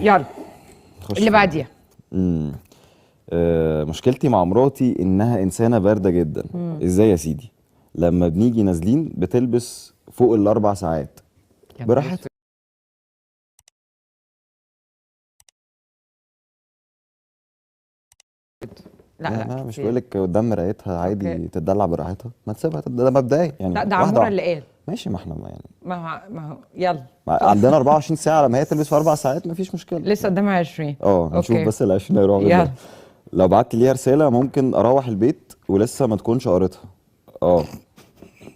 يلا نخش اللي في بعديها. امم مشكلتي مع مراتي انها انسانه بارده جدا. ازاي يا سيدي؟ لما بنيجي نازلين بتلبس فوق ال4 ساعات يا نهار براحتها. اسود. لا لا لا ما مش كتير. بقولك قدام مرايتها اوكي. عادي تتدلع براحتها، ما تسيبها ده مبدئيا لا يعني ده واحده عمورة واحده. اللي قال. ماشي، ما احنا ما يعني ما هو يلا. عندنا 24 ساعه، لما هي تلبس في 4 ساعات مفيش مشكله. لسه قدامها 20. نشوف اوكي بس ال20 هيروحوا ازاي. يلا. لو بعت ليها رساله ممكن اروح البيت ولسه ما تكونش قريتها. اه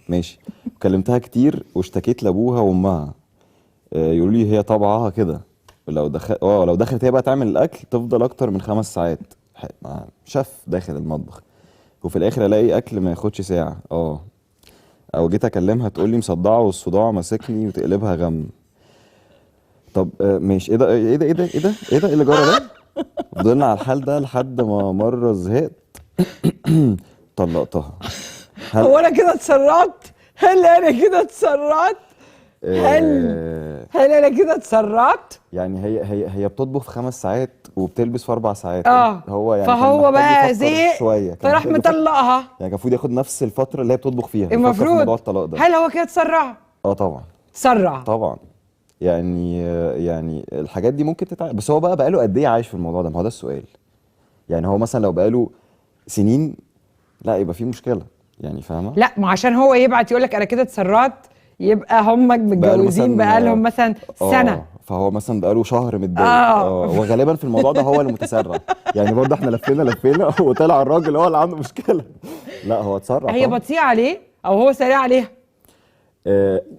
ماشي. كلمتها كتير واشتكيت لابوها وامها. يقولوا لي هي طبعها كده. لو دخلت هي بقى تعمل الاكل تفضل اكتر من 5 ساعات. شيف داخل المطبخ، وفي الاخر الاقي اكل ما ياخدش ساعه. او جيت اكلمها تقول لي مصدعه والصداع ماسكني وتقلبها غم. طب ماشي، ايه ده اللي جرى ده؟ فضلنا على الحال ده لحد ما مره زهقت طلقتها. هل هو انا كده اتسرعت؟ هل انا كده اتسرعت؟ هل آه هل انا كده اتسرعت؟ يعني هي بتطبخ في 5 ساعات وبتلبس في 4 ساعات. اه هو يعني كان فهو محتاج بقى يفكر زهق شويه، كان فراح محتاج يفكر. مطلقها. يعني كان المفروض ياخد نفس الفتره اللي هي بتطبخ فيها يفكر في المفروض. موضوع الطلاق ده. هل هو كده اتسرع؟ اه طبعا. اتسرع. طبعا. يعني الحاجات دي ممكن تتعب، بس هو بقاله قد ايه عايش في الموضوع ده؟ ما هو ده السؤال. يعني هو مثلا لو بقاله سنين، لا يبقى في مشكله، يعني فاهمه. لا ما عشان هو يبعت يقول لك انا كده اتسرعت، يبقى هم بقاله متجوزين مثلا بقالهم مثلا سنه. فهو مثلا بقاله شهر متضايق. اه وغالبا في الموضوع ده هو اللي متسرع. يعني برضه احنا لفينا وطلع الراجل هو اللي عنده مشكله. لا هو اتسرع هي طبعا. بطيئه عليه او هو سريع عليها.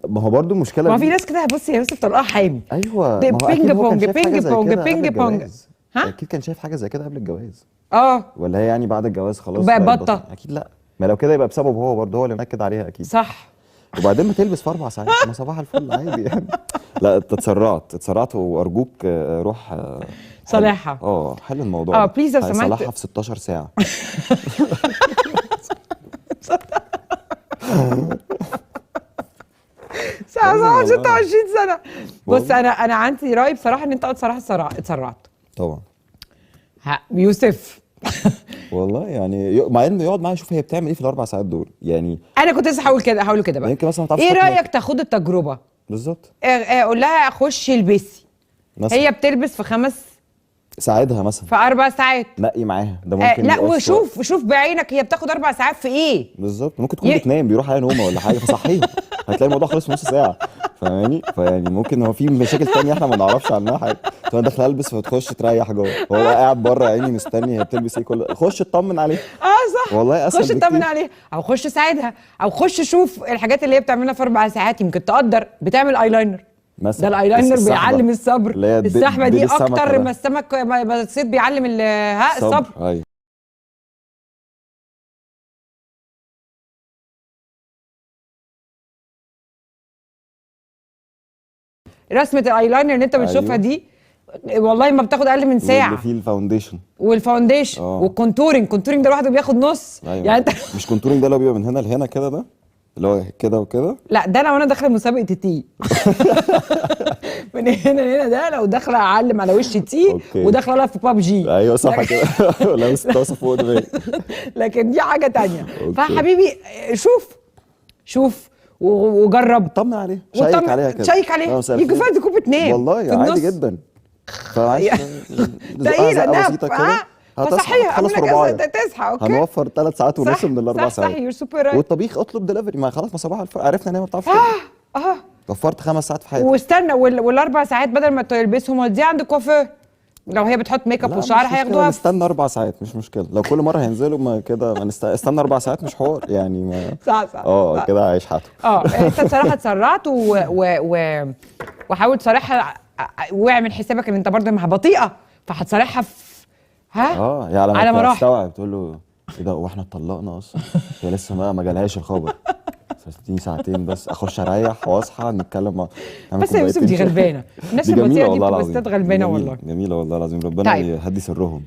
ما هو برضه المشكله ما هو في دي. ناس كده، بصي يا يوسف طلقها حامي. ايوه، ده ما هو بينج اكيد هو كان بونج شايف حاجه بينج زي بونج كده قبل بينج بونج. الجواز. ها؟ اكيد كان شايف حاجه زي كده قبل الجواز. اه ولا هي يعني بعد الجواز خلاص بقى بقت بطه. اكيد لا. ما لو كده يبقى بسببه هو برضه، هو اللي منكد عليها اكيد. صح. وبعدين ما تلبس في 4 ساعات، ما صباح الفل عادي يعني. لا انت اتسرعت وارجوك روح حل. صالحها. حل الموضوع اه ده. بليز لو سمحت. هيصلحها في 16 ساعة. ساعة لازم والله. 26 سنة. بص والله انا عندي رأي بصراحة ان انت بصراحة اتسرعت. طبعا. يوسف. والله يعني مع انه يقعد معايا يشوف هي بتعمل ايه في ال4 ساعات دول يعني. انا كنت لسه هقول كده بقى. يمكن مثلا ما تعرفش ايه تطبخ. رأيك تاخد التجربة؟ بالظبط. قول لها خشي البسي. مثلا هي بتلبس ساعدها مثلا. في 4 ساعات. نقي معاها ده ممكن لا يقص وقت. وشوف بعينك هي بتاخد 4 ساعات في ايه. بالظبط، ممكن تكون ي... بتنام بيروح عليها نومه ولا حاجه فصحيها. هتلاقي الموضوع خلص في نص ساعه. فاهماني؟ فيعني ممكن هو في مشاكل تانية احنا ما نعرفش عنها حاجه. انا داخله البس فتخش تريح جوه، هو قاعد بره يا عيني مستني هي بتلبس ايه. خش اطمن عليها. صح. والله اسهل خش اطمن بكتير. عليها او خش ساعدها او خش شوف الحاجات اللي هي بتعملها في 4 ساعات، يمكن تقدر بتعمل ايلاينر. مثلا ده الايلاينر السحبة بيعلم الصبر. اللي هي السحبه دي السمكة اكتر ده. ما السمك ما الصيد بيعلم الصبر. ايوه. رسمه الايلاينر اللي انت بتشوفها ايوه، دي والله ما بتاخد اقل من واللي ساعه. فيه الفاونديشن. والفاونديشن والكونتورنج ده لوحده بياخد نص. ايوه يعني انت مش كونتورنج ده اللي هو بيبقى من هنا لهنا كده، ده اللي هو كده وكده. لا ده انا وانا داخله مسابقه تي من هنا لهنا، ده لو داخله اعلم على وش تي اوكي. وداخله لها في بابجي. ايوه صح كده. لو استوصف فوق دماغي. لكن دي حاجه تانية. اوكي. فحبيبي شوف وجرب. طمن عليها، شيك عليها كده. شيك عليها يجي فيها تكون بتنام والله في عادي النص. جدا. فمعلش تقيله زقه ناب بسيطه كده. فصحيح هتخلص في قبل رباعية. تصحى. اوكي هنوفر 3 ساعات ونص صح من ال4 صح ساعات. يور سوبر رايت. والطبيخ اطلب دليفري، ما خلاص، ما صباح الفل عرفنا ان هي ما بتعرفش تطبخ. اه وفرت 5 ساعات في حياتك. واستنى وال4 ساعات بدل ما تلبسهم ودي عند كوافير، لو هي بتحط ميك اب لا وشعر مش مشكلة، هياخدوها نستنى 4 ساعات مش مشكلة. لو كل مرة هينزلوا ما كده ما استنى 4 ساعات مش حوار يعني ما. صح كده عايش حياته. انت بصراحه اتسرعت وحاول تصارحها واعمل حسابك ان انت برضه ما بطيئه، فهتصارحها في يعني على على ما مراحل. تستوعب تقول له ايه ده، هو احنا اتطلقنا اصلا؟ هي لسه ما جالهاش الخبر. اديني ساعتين بس اخش اريح واصحى نتكلم نعمل بس يا يوسف دي كوبايتين شاي. غلبانه، الناس دي جميلة البطيئه دي والله بتبقى العظيم. ستات غلبانه والله. جميلة والله العظيم، ربنا طيب. يهدي سرهم.